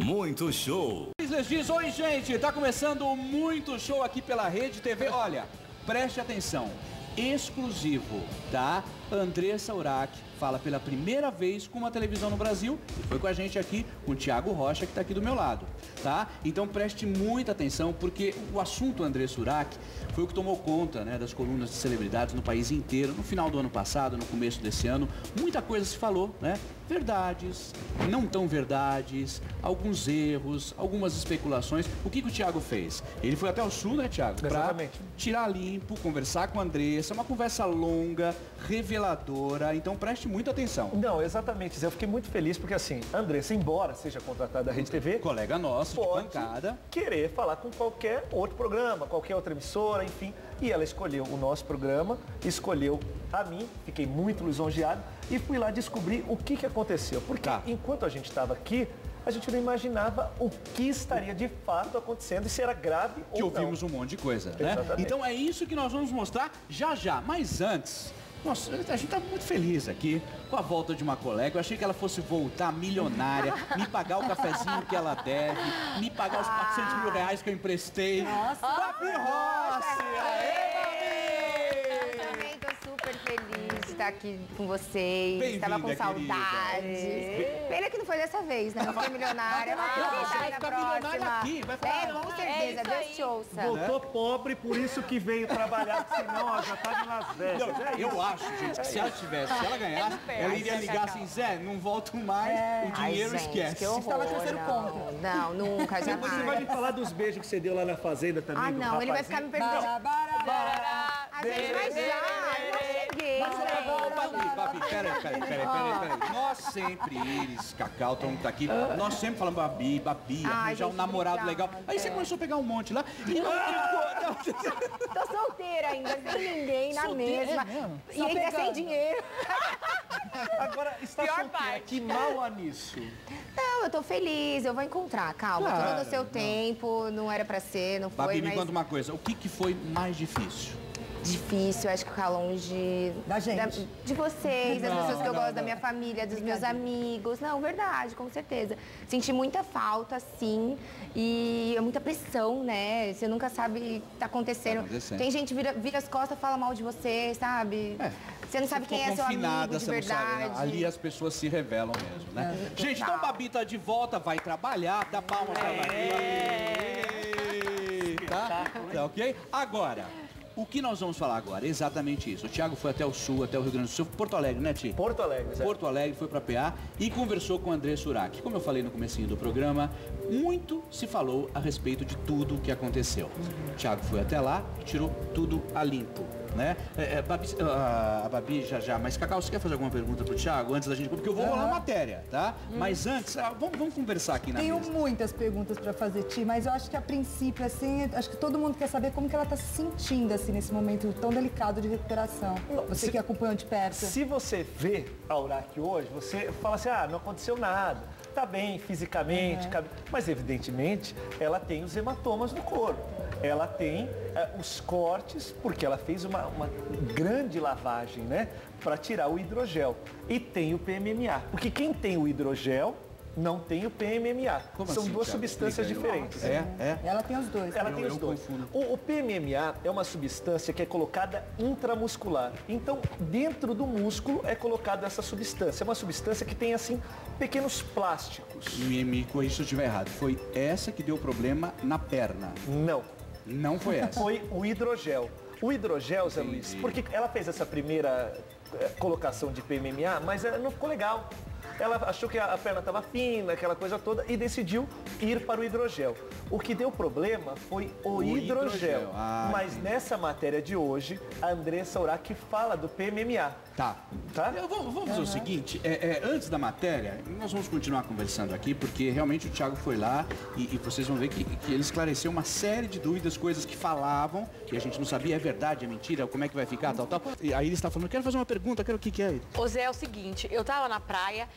Muito Show. Diz, oi gente, tá começando o Muito Show aqui pela Rede TV. Olha, preste atenção, exclusivo, tá? Andressa Urach fala pela primeira vez com uma televisão no Brasil e foi com a gente aqui, com o Thiago Rocha, que tá aqui do meu lado, tá? Então preste muita atenção, porque o assunto Andressa Urach foi o que tomou conta, né, das colunas de celebridades no país inteiro, no final do ano passado, no começo desse ano. Muita coisa se falou, né? Verdades, não tão verdades, alguns erros, algumas especulações. O que o Thiago fez? Ele foi até o sul, né, Thiago? Exatamente. Pra tirar limpo, conversar com a Andressa, uma conversa longa, reveladora, então preste muita atenção. Não, exatamente. Eu fiquei muito feliz porque, assim, a Andressa, embora seja contratada da Rede TV, colega nosso, de pode bancada, querer falar com qualquer outro programa, qualquer outra emissora, enfim. E ela escolheu o nosso programa, escolheu a mim, fiquei muito lisonjeado e fui lá descobrir o que aconteceu. Porque enquanto a gente estava aqui, a gente não imaginava o que estaria de fato acontecendo e se era grave ou não. Que ouvimos um monte de coisa, né? Exatamente. Então é isso que nós vamos mostrar já já. Mas antes, nossa, a gente tá muito feliz aqui com a volta de uma colega. Eu achei que ela fosse voltar milionária, me pagar o cafezinho que ela deve, me pagar os 400 mil reais que eu emprestei. Nossa! Babi Rossi! Eu também tô super feliz de estar aqui com vocês. Tava com saudade. Pena que não foi dessa vez, né? Não foi milionária. Mas vai ficar milionária aqui, vai ficar... com certeza, Deus te ouça. Voltou pobre, por isso que veio trabalhar, senão ó, já tá de Las Vegas. Não, eu acho, gente, que se ela tivesse, se ela ganhasse, ela iria ligar assim, Zé, não volto mais, o dinheiro esquece. Que horror, estava terceiro ponto. Não, nunca, jamais. Você vai me falar dos beijos que você deu lá na fazenda também? Ah, não, ele vai ficar me perguntando. Ah, gente, mas já, eu não cheguei. Babi, peraí. Nós sempre, Iris, Cacau, todo mundo tá aqui, nós sempre falamos Babi, arranjar um namorado legal. Aí você começou a pegar um monte lá e não ficou. Tô solteira ainda, sem ninguém, na mesma. E ainda sem dinheiro. Agora, está solteira, que mal há nisso? Não, eu tô feliz, eu vou encontrar, calma, tudo no seu tempo, não era pra ser, não foi, Babi, me mas... conta uma coisa, o que foi mais difícil? Difícil, acho que ficar longe da gente. De vocês, das pessoas que eu gosto, da minha família, dos meus amigos. Não, verdade, com certeza. Senti muita falta, sim, e é muita pressão, né? Você nunca sabe o que tá acontecendo. Tem gente que vira as costas e fala mal de você, sabe? Você não sabe quem é seu amigo de verdade. Sabe, né? Ali as pessoas se revelam mesmo, né? Gente, então Babi tá de volta, vai trabalhar, dá palmas pra Babi. Tá ok? Agora... O que nós vamos falar agora? Exatamente isso. O Thiago foi até o sul, até o Rio Grande do Sul, Porto Alegre, né, Ti? Porto Alegre, certo? Porto Alegre, foi pra PA e conversou com o Andressa Urach. Como eu falei no comecinho do programa, muito se falou a respeito de tudo o que aconteceu. O Thiago foi até lá e tirou tudo a limpo, né? A Babi já, mas Cacau, você quer fazer alguma pergunta pro Thiago antes da gente... Porque eu vou rolar matéria, tá? Mas antes, vamos conversar aqui na mesa. Tenho muitas perguntas pra fazer, Ti, mas eu acho que a princípio, assim, acho que todo mundo quer saber como que ela tá se sentindo, assim, nesse momento tão delicado de recuperação. Você que acompanhou de perto. Se você vê a Urach hoje, você fala assim, não aconteceu nada. Tá bem fisicamente, mas evidentemente ela tem os hematomas no corpo. Ela tem os cortes, porque ela fez uma grande lavagem, né? Para tirar o hidrogel. E tem o PMMA. Porque quem tem o hidrogel não tem o PMMA. São assim, duas substâncias diferentes. Ela tem os dois. Ela tem os dois. O PMMA é uma substância que é colocada intramuscular. Então, dentro do músculo é colocada essa substância. É uma substância que tem, assim, pequenos plásticos. Me corrija se eu estiver errado. Foi essa que deu problema na perna? Não. Não foi essa? Foi o hidrogel. O hidrogel, Zé Luiz, porque ela fez essa primeira colocação de PMMA, mas não ficou legal. Ela achou que a perna estava fina, aquela coisa toda, e decidiu ir para o hidrogel. O que deu problema foi o hidrogel. Mas nessa matéria de hoje, a Andressa Urach fala do PMMA. Tá? Vamos fazer o seguinte, antes da matéria, nós vamos continuar conversando aqui, porque realmente o Thiago foi lá e vocês vão ver que ele esclareceu uma série de dúvidas, coisas que falavam, que a gente não sabia, é verdade, é mentira, como é que vai ficar, tal. E aí ele está falando, eu quero fazer uma pergunta, quero o que é. Ô Zé, é o seguinte, eu tava na praia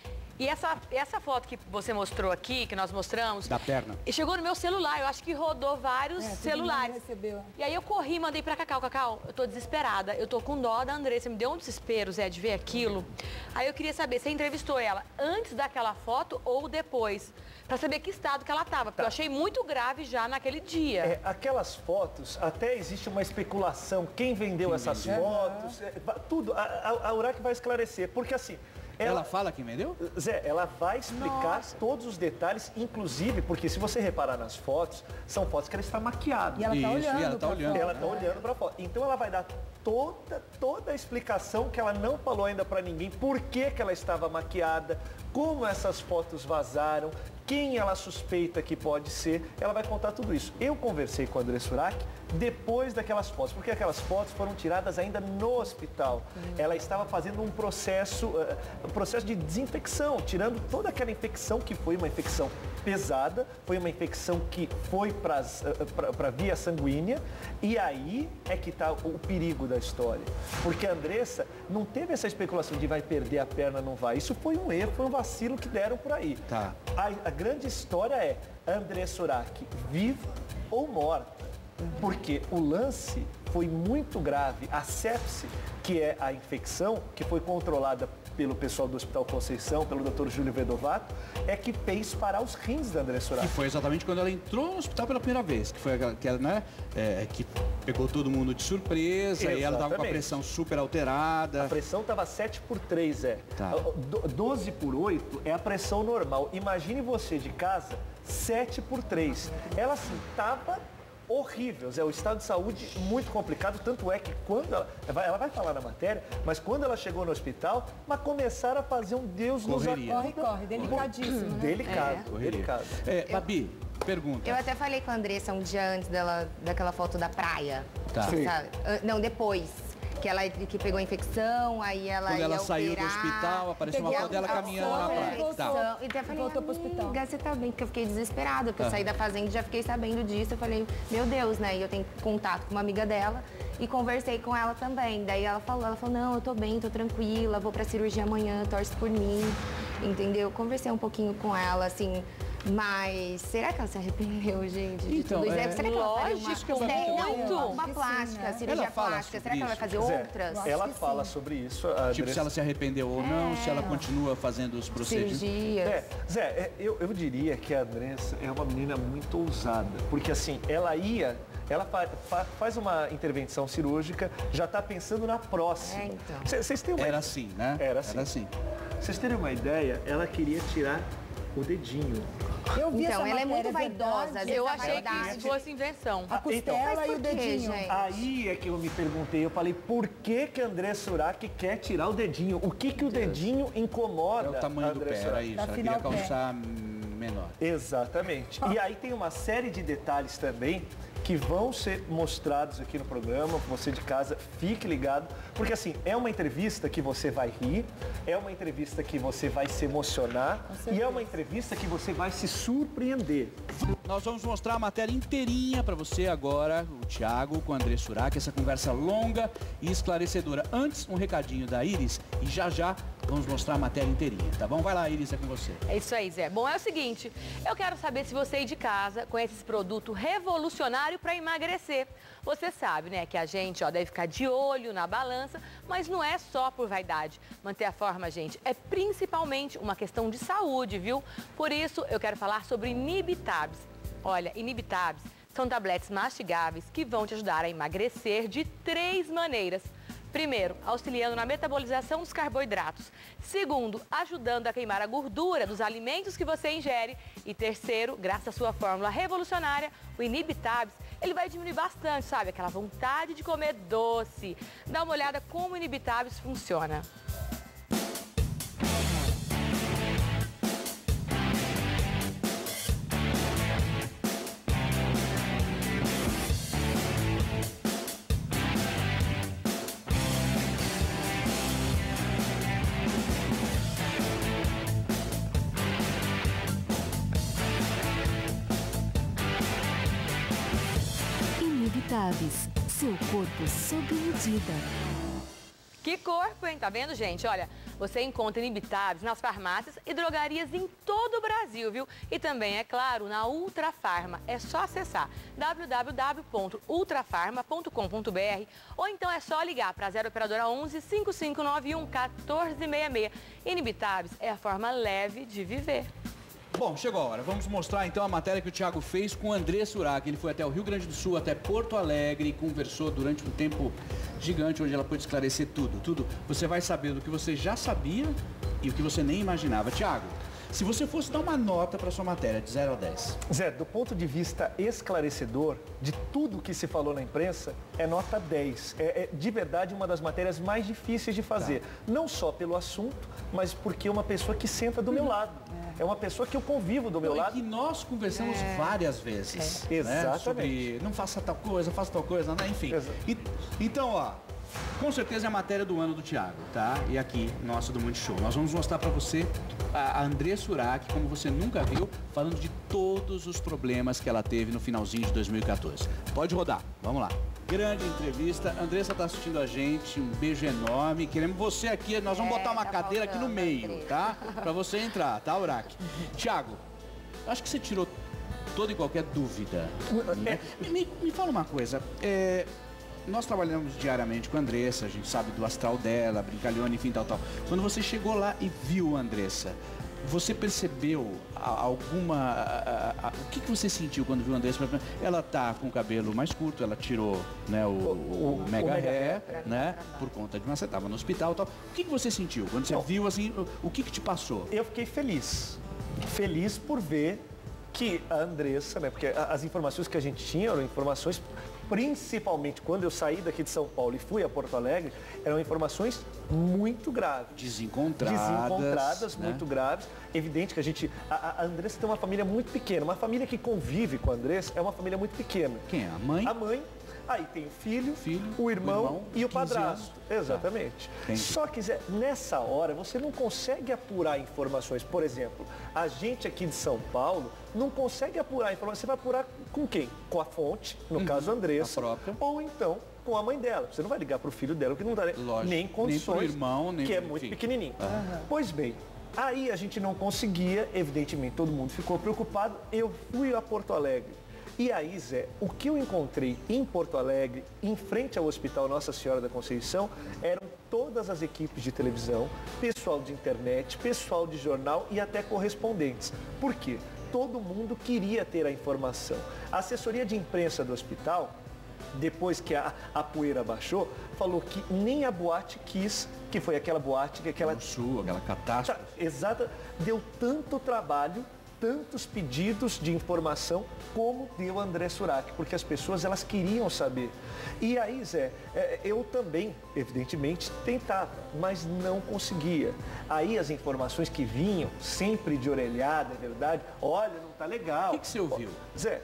e essa foto que você mostrou aqui, que nós mostramos... Da perna. E chegou no meu celular, eu acho que rodou vários celulares. Recebeu. E aí eu corri, mandei pra Cacau. Cacau, eu tô desesperada, eu tô com dó da Andressa, me deu um desespero, Zé, de ver aquilo. Aí eu queria saber, você entrevistou ela antes daquela foto ou depois? para saber que estado que ela estava, porque eu achei muito grave já naquele dia. Aquelas fotos, até existe uma especulação, quem vendeu essas fotos, tudo, a URAC vai esclarecer, porque assim... Ela fala quem vendeu? Zé, ela vai explicar todos os detalhes, inclusive, porque se você reparar nas fotos, são fotos que ela está maquiada. E ela está olhando. E ela está olhando. Ela está olhando para a foto. Então ela vai dar toda a explicação que ela não falou ainda para ninguém, por que ela estava maquiada, como essas fotos vazaram, quem ela suspeita que pode ser, ela vai contar tudo isso. Eu conversei com a Andressa Urach depois daquelas fotos, porque aquelas fotos foram tiradas ainda no hospital. Ela estava fazendo um processo de desinfecção, tirando toda aquela infecção que foi uma infecção pesada, foi uma infecção que foi para a via sanguínea, e aí é que está o perigo da história. Porque a Andressa não teve essa especulação de vai perder a perna, não vai. Isso foi um erro, foi um vacilo que deram por aí. Tá. A grande história é a Andressa Urach viva ou morta. Porque o lance foi muito grave. A sepse, que é a infecção, que foi controlada pelo pessoal do Hospital Conceição, pelo Dr. Júlio Vedovato, é que fez parar os rins da Andressa Urach. Que foi exatamente quando ela entrou no hospital pela primeira vez, que foi aquela, né, que pegou todo mundo de surpresa. E ela estava com a pressão super alterada. A pressão estava 7/3, Tá. 12/8 é a pressão normal. Imagine você de casa, 7/3. Ela assim, estava horrível, Zé, o estado de saúde muito complicado, tanto é que quando ela vai falar na matéria, mas quando ela chegou no hospital, mas começaram a fazer um Deus nos acorda. Corre, delicadíssimo, né? Delicado. Babi, pergunta. Eu até falei com a Andressa um dia antes daquela foto da praia. Tá. Sabe? Não, depois. Que pegou a infecção, aí ela Quando ia ela saiu do operar, hospital, apareceu uma peguei foto dela a caminhando na praia. infecção, Tá. E até falei, Voltou pro hospital. amiga, você tá bem? Porque eu fiquei desesperada, porque eu saí da fazenda e já fiquei sabendo disso. Eu falei, meu Deus, né? E eu tenho contato com uma amiga dela e conversei com ela também. Daí ela falou, não, eu tô bem, tô tranquila, vou pra cirurgia amanhã, torce por mim, entendeu? Conversei um pouquinho com ela, assim... Mas será que ela se arrependeu, gente, de Então, tudo isso? Será que ela faria muito. uma plástica, cirurgia Ela fala plástica? sobre Será que ela vai fazer isso? outras? Ela fala sobre isso. A Tipo, se ela se arrependeu ou não, se ela continua fazendo os procedimentos. Cirurgias. Zé, eu diria que a Andressa é uma menina muito ousada, porque assim, ela faz uma intervenção cirúrgica, já está pensando na próxima. Então. Vocês têm uma... Era assim, né? Era assim. Vocês terem uma ideia, ela queria tirar o dedinho. Eu vi Então, essa ela é matéria, muito vaidosa. verdade. Eu essa achei que vaidade. isso fosse invenção. A costela Mas e por o quê, dedinho. gente? Aí é que eu me perguntei, eu falei, por que a Andressa Urach quer tirar o dedinho? O que o dedinho incomoda É o tamanho a do pé, Andressa era Urach? isso. Pra Ela afinar queria o pé. calçar menor. Exatamente. E aí tem uma série de detalhes também que vão ser mostrados aqui no programa. Você de casa, fique ligado, porque assim, é uma entrevista que você vai rir, é uma entrevista que você vai se emocionar e é uma entrevista que você vai se surpreender. Nós vamos mostrar a matéria inteirinha para você agora, o Thiago com a Andressa Urach, essa conversa longa e esclarecedora. Antes, um recadinho da Iris e já vamos mostrar a matéria inteirinha, tá bom? Vai lá, Iris, é com você. É isso aí, Zé. Bom, é o seguinte, eu quero saber se você aí de casa conhece esse produto revolucionário para emagrecer. Você sabe, né, que a gente deve ficar de olho na balança, mas não é só por vaidade. Manter a forma, gente, é principalmente uma questão de saúde, viu? Por isso, eu quero falar sobre Inibitabs. Olha, Inibitabs são tabletes mastigáveis que vão te ajudar a emagrecer de 3 maneiras. Primeiro, auxiliando na metabolização dos carboidratos. Segundo, ajudando a queimar a gordura dos alimentos que você ingere. E terceiro, graças à sua fórmula revolucionária, o Inibitabs, ele vai diminuir bastante, sabe? Aquela vontade de comer doce. Dá uma olhada como o Inibitabs funciona. Inibitabs, seu corpo sob medida. Que corpo, hein? Tá vendo, gente? Olha, você encontra Inibitabs nas farmácias e drogarias em todo o Brasil, viu? E também, é claro, na Ultra Farma. É só acessar www.ultrafarma.com.br ou então é só ligar para 0 operadora 11 5591 1466. Inibitabs é a forma leve de viver. Bom, chegou a hora. Vamos mostrar então a matéria que o Thiago fez com o André Surak. Ele foi até o Rio Grande do Sul, até Porto Alegre e conversou durante um tempo gigante, onde ela pôde esclarecer tudo. Você vai saber do que você já sabia e o que você nem imaginava. Thiago, se você fosse dar uma nota para sua matéria de 0 a 10. Zé, do ponto de vista esclarecedor de tudo que se falou na imprensa, é nota 10. É de verdade uma das matérias mais difíceis de fazer. Não só pelo assunto, mas porque é uma pessoa que senta do meu lado. É uma pessoa que eu convivo do meu lado. E que nós conversamos várias vezes. Né? Exatamente. Sobre não faça tal coisa, faça tal coisa, né? Enfim. Então, ó, com certeza é a matéria do ano do Thiago, tá? E aqui, nossa, do Multishow. Nós vamos mostrar pra você a André Surak, como você nunca viu, falando de todos os problemas que ela teve no finalzinho de 2014. Pode rodar, vamos lá. Grande entrevista. Andressa tá assistindo a gente, um beijo enorme. Queremos você aqui, nós vamos botar uma cadeira aqui no meio, tá? Pra você entrar, tá, Urak? Thiago, acho que você tirou toda e qualquer dúvida. Me fala uma coisa, nós trabalhamos diariamente com a Andressa, a gente sabe do astral dela, brincalhona, enfim, tal. Quando você chegou lá e viu a Andressa, você percebeu alguma... o que você sentiu quando viu a Andressa? Ela tá com o cabelo mais curto, ela tirou, né, o mega hair, né? Por conta de uma... Você estava no hospital e tal. O que você sentiu quando você viu, assim, o que te passou? Eu fiquei feliz. Feliz por ver que a Andressa, né? Porque as informações que a gente tinha eram informações... Principalmente quando eu saí daqui de São Paulo e fui a Porto Alegre, eram informações muito graves. Desencontradas, né? Muito graves. Evidente que a Andressa tem uma família muito pequena. Uma família que convive com a Andressa é uma família muito pequena. Quem é? A mãe? A mãe. Aí tem o filho, o irmão e o padrasto. Exatamente. Tá. Só que, Zé, nessa hora, você não consegue apurar informações. Por exemplo, a gente aqui de São Paulo não consegue apurar informações. Você vai apurar com quem? Com a fonte, no caso a Andressa. A própria. Ou então com a mãe dela. Você não vai ligar para o filho dela, que não dá nem condições. Nem pro irmão, nem que é muito pequenininho. Pois bem, aí a gente não conseguia, evidentemente todo mundo ficou preocupado. Eu fui a Porto Alegre. E aí, Zé, o que eu encontrei em Porto Alegre, em frente ao Hospital Nossa Senhora da Conceição, eram todas as equipes de televisão, pessoal de internet, pessoal de jornal e até correspondentes. Por quê? Todo mundo queria ter a informação. A assessoria de imprensa do hospital, depois que a poeira baixou, falou que nem a boate quis, que foi aquela boate, aquela catástrofe. Exata, deu tanto trabalho, tantos pedidos de informação como deu André Surak, porque as pessoas elas queriam saber. E aí, Zé, eu também, evidentemente, tentava, mas não conseguia. Aí as informações que vinham, sempre de orelhada, é verdade, olha, não tá legal. O que você ouviu? Zé,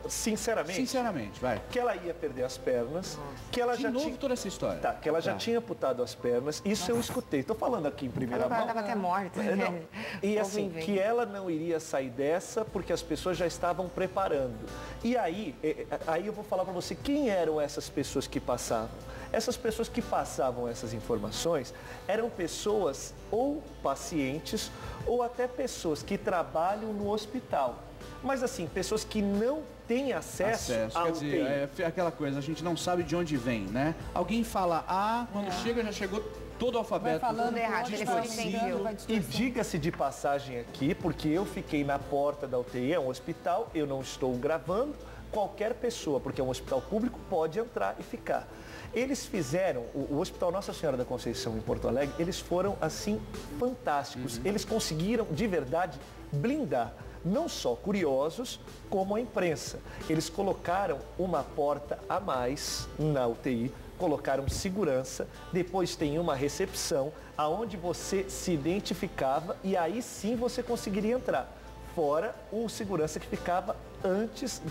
sinceramente, vai. Que ela ia perder as pernas, que ela já tinha toda essa história. Tá, que ela já tinha amputado as pernas. Isso eu escutei. Tô falando aqui em primeira mão. Ela estava até morta. Não. E assim, que ela não iria sair dessa porque as pessoas já estavam preparando. E aí eu vou falar para você quem eram essas pessoas que passavam. Essas pessoas que passavam essas informações eram pessoas ou pacientes ou até pessoas que trabalham no hospital. Mas assim, pessoas que não têm acesso ao quer dizer, é aquela coisa, a gente não sabe de onde vem, né? Alguém fala quando chega, já chegou todo o alfabeto. Vai falando errado, E diga-se de passagem aqui, porque eu fiquei na porta da UTI, é um hospital, eu não estou gravando, qualquer pessoa, porque é um hospital público, pode entrar e ficar. Eles fizeram, o Hospital Nossa Senhora da Conceição em Porto Alegre, eles foram assim fantásticos. Eles conseguiram, de verdade, blindar não só curiosos, como a imprensa. Eles colocaram uma porta a mais na UTI, colocaram segurança, depois tem uma recepção, aonde você se identificava e aí sim você conseguiria entrar. Fora o segurança que ficava antes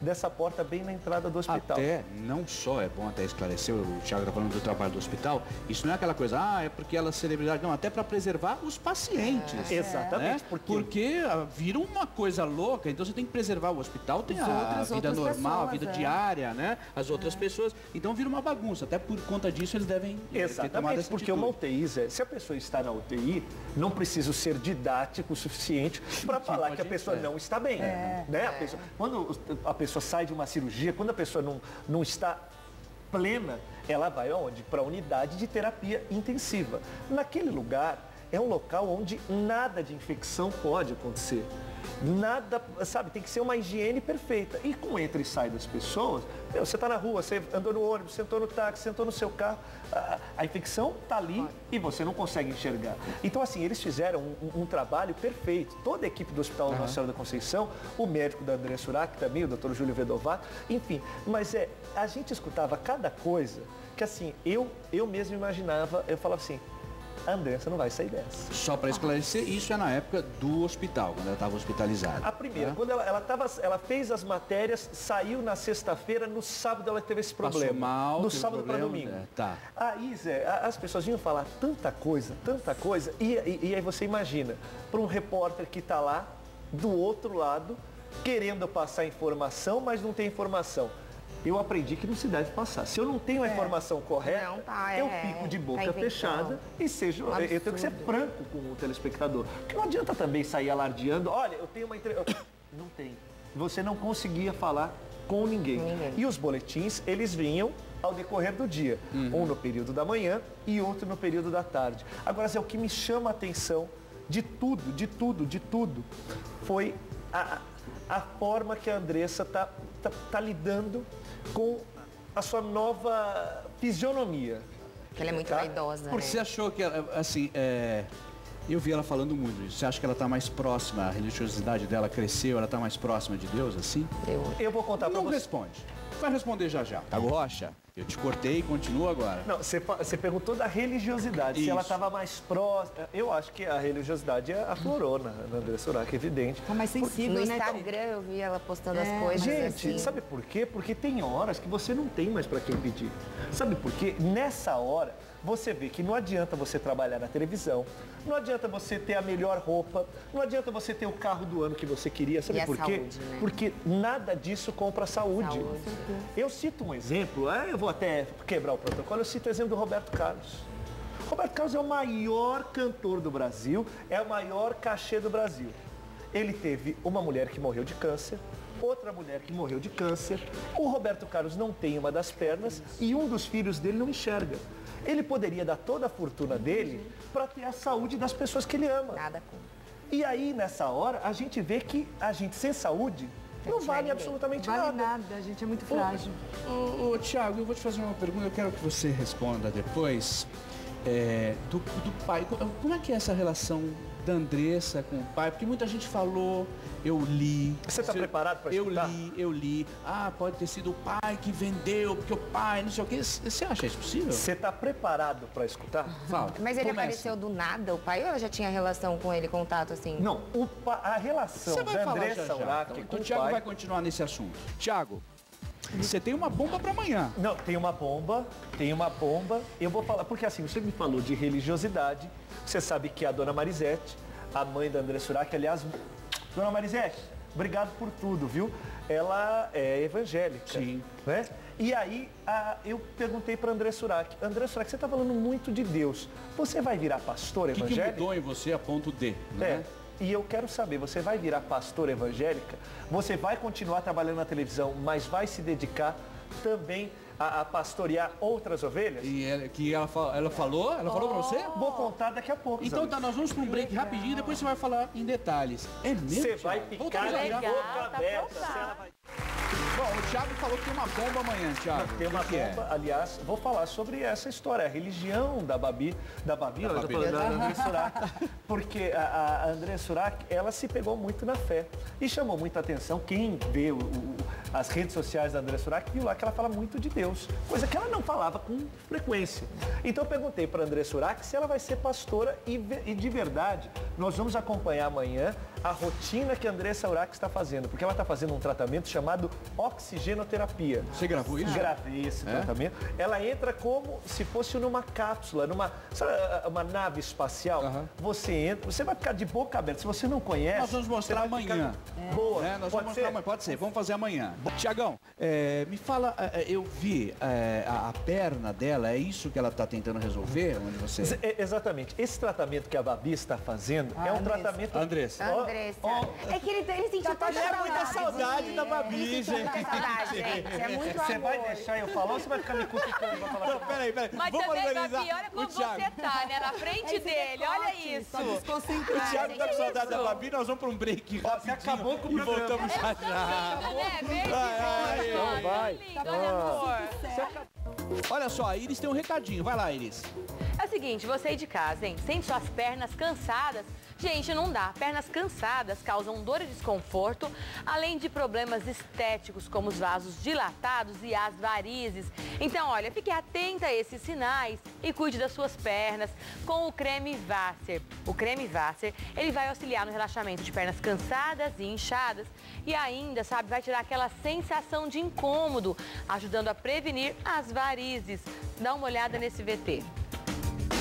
dessa porta bem na entrada do hospital. Até, não só é bom até esclarecer, o Thiago está falando do trabalho do hospital, isso não é aquela coisa, é porque ela é celebridade, não, até para preservar os pacientes. Exatamente. Né? Porque vira uma coisa louca, então você tem que preservar o hospital, tem a vida normal, a vida diária, né? As outras pessoas, então vira uma bagunça, até por conta disso eles devem ter tomado essa porque atitude. uma UTI, Zé, se a pessoa está na UTI, não precisa ser didático o suficiente para falar que a pessoa não está bem. Né? Quando a pessoa sai de uma cirurgia, quando a pessoa não está plena, ela vai aonde? Para a unidade de terapia intensiva. Naquele lugar, é um local onde nada de infecção pode acontecer. Nada, sabe, tem que ser uma higiene perfeita. E com entra e sai das pessoas, você está na rua, você andou no ônibus, sentou no táxi, sentou no seu carro, a infecção está ali e você não consegue enxergar. Então, assim, eles fizeram um trabalho perfeito. Toda a equipe do Hospital Nossa Senhora da Conceição, o médico da Andressa Urach também, o Dr. Júlio Vedovato, enfim. Mas a gente escutava cada coisa que, assim, eu mesmo imaginava, eu falava assim, a Andressa não vai sair dessa. Só para esclarecer, isso é na época do hospital, quando ela estava hospitalizada. A primeira, quando ela fez as matérias, saiu na sexta-feira, no sábado ela teve esse problema. Passou mal, do sábado para domingo. Tá. Aí, Zé, as pessoas vinham falar tanta coisa, e aí você imagina, para um repórter que está lá, do outro lado, querendo passar informação, mas não tem informação. Eu aprendi que não se deve passar. Se eu não tenho a informação correta, eu fico de boca fechada e eu tenho que ser franco com o telespectador. Porque não adianta também sair alardeando, olha, eu tenho uma entrevista. Não tem. Você não conseguia falar com ninguém. E os boletins, eles vinham ao decorrer do dia. Um no período da manhã e outro no período da tarde. Agora, Zé, o que me chama a atenção de tudo, foi a forma que a Andressa tá lidando com a sua nova fisionomia. Ela é muito vaidosa, Porque você achou que, assim, eu vi ela falando muito isso. Você acha que ela está mais próxima, a religiosidade dela cresceu, ela está mais próxima de Deus, assim? Eu vou contar para você. Não responde. Vai responder já já. Thiago Rocha, eu te cortei e continua agora. Não, você perguntou da religiosidade, se ela estava mais próxima. Eu acho que a religiosidade aflorou na Andressa Urach, evidente. Tá mais sensível, No né? Instagram eu vi ela postando as coisas Gente, assim. sabe por quê? Porque tem horas que você não tem mais para quem pedir. Sabe por quê? Nessa hora, você vê que não adianta você trabalhar na televisão, não adianta você ter a melhor roupa, não adianta você ter o carro do ano que você queria. Sabe por quê? Saúde, né? Porque nada disso compra saúde. Eu cito um exemplo, eu vou até quebrar o protocolo, eu cito o exemplo do Roberto Carlos. Roberto Carlos é o maior cantor do Brasil, é o maior cachê do Brasil. Ele teve uma mulher que morreu de câncer, outra mulher que morreu de câncer, o Roberto Carlos não tem uma das pernas e um dos filhos dele não enxerga. Ele poderia dar toda a fortuna dele para ter a saúde das pessoas que ele ama. Nada com. E aí, nessa hora, a gente vê que a gente sem saúde não vale absolutamente Vale nada. nada, a gente é muito frágil. Ô, Thiago, eu vou te fazer uma pergunta, eu quero que você responda depois. Do pai, como é que é essa relação da Andressa com o pai? Porque muita gente falou, eu li. Você está preparado para escutar? Eu li. Ah, pode ter sido o pai que vendeu, porque o pai, não sei o quê. Você acha isso possível? Você está preparado para escutar? Fala. Mas ele Começa. apareceu do nada, o pai, ou ela já tinha relação com ele, contato assim? Não, a relação Você vai da falar Andressa já. Urach Então, com o o Thiago pai... vai continuar nesse assunto. Thiago, você tem uma bomba para amanhã. Não, tem uma bomba. Eu vou falar, porque assim, você me falou de religiosidade. Você sabe que a dona Marisete, a mãe da Andressa Urach, aliás, dona Marisete, obrigado por tudo, viu? Ela é evangélica. Sim. Né? E aí, eu perguntei para Andressa Urach, Andressa Urach, você está falando muito de Deus. Você vai virar pastora O que evangélica? mudou em você a ponto de, né? E eu quero saber, você vai virar pastora evangélica? Você vai continuar trabalhando na televisão, mas vai se dedicar também a pastorear outras ovelhas? E ela falou para você? Vou contar daqui a pouco. Então Zé. tá, nós vamos para um break rapidinho, depois você vai falar em detalhes. É mesmo? Você vai Thiago? ficar Voltamos já, de já. boca aberta. se ela vai- Bom, o Thiago falou que tem uma bomba amanhã, Thiago. Tem uma O que é? bomba, aliás, vou falar sobre essa história, a religião da Babi, eu tô falando da Andressa Urach, porque a Andressa Urach, ela se pegou muito na fé e chamou muita atenção. Quem vê as redes sociais da Andressa Urach viu lá que ela fala muito de Deus, coisa que ela não falava com frequência. Então eu perguntei para a Andressa Urach se ela vai ser pastora e de verdade, nós vamos acompanhar amanhã a rotina que a Andressa Urach está fazendo, porque ela está fazendo um tratamento chamado oxigenoterapia. Você gravou isso? Gravei esse tratamento. Ela entra como se fosse numa cápsula, sabe, uma nave espacial. Você entra, você vai ficar de boca aberta. Se você não conhece... Nós vamos mostrar você vai ficar- amanhã. Boa. Nós vamos Pode mostrar ser? amanhã. Pode ser, vamos fazer amanhã. Tiagão, me fala, eu vi a perna dela, é isso que ela está tentando resolver? Onde você... Exatamente. Esse tratamento que a Babi está fazendo é um Andressa. tratamento... Andressa. Andressa. É que ele sentiu tanta É muita saudade da Babi, Ele sentiu gente. muita saudade, gente. É muito amor. Você vai deixar eu falar ou você vai ficar me cutucando pra falar? Não, peraí. Mas Vamos também, organizar Babi, olha como o Thiago. você tá, né? Na frente dele, olha isso. Tá desconcentrado. O Thiago tá com saudade da isso? Babi, nós vamos pra um break rapidinho acabou com o e programa. voltamos já já. Né? Verde, Então vai. lindo, olha, amor. Olha só, a Iris tem um recadinho. Vai lá, Iris. É o seguinte, você aí de casa, hein? Sente suas pernas cansadas? Gente, não dá. Pernas cansadas causam dor e desconforto, além de problemas estéticos, como os vasos dilatados e as varizes. Então, olha, fique atenta a esses sinais e cuide das suas pernas com o creme Vasser. O creme Vasser, ele vai auxiliar no relaxamento de pernas cansadas e inchadas e ainda, sabe, vai tirar aquela sensação de incômodo, ajudando a prevenir as varizes. Dá uma olhada nesse VT.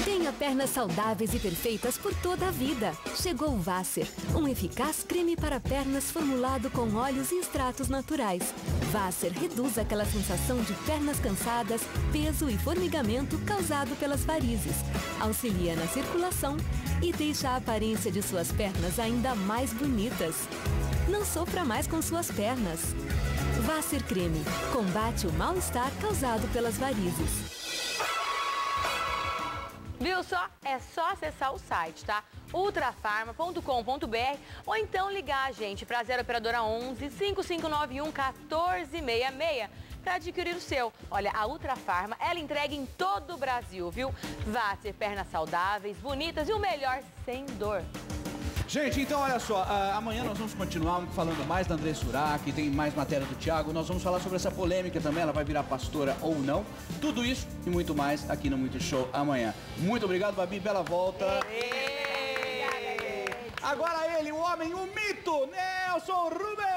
Tenha pernas saudáveis e perfeitas por toda a vida. Chegou o Vasser, um eficaz creme para pernas formulado com óleos e extratos naturais. Vasser reduz aquela sensação de pernas cansadas, peso e formigamento causado pelas varizes. Auxilia na circulação e deixa a aparência de suas pernas ainda mais bonitas. Não sofra mais com suas pernas. Vasser Creme combate o mal-estar causado pelas varizes. Viu só? É só acessar o site, tá? ultrafarma.com.br ou então ligar, gente, para 0 operadora 11 5591 1466 para adquirir o seu. Olha, a Ultrafarma, ela entrega em todo o Brasil, viu? Vasser, pernas saudáveis, bonitas e o melhor, sem dor. Gente, então olha só, amanhã nós vamos continuar falando mais da Andressa Urach, tem mais matéria do Thiago, nós vamos falar sobre essa polêmica também, ela vai virar pastora ou não. Tudo isso e muito mais aqui no Muito Show amanhã. Muito obrigado, Babi, bela volta. Agora ele, o homem, o mito, Nelson Rubens!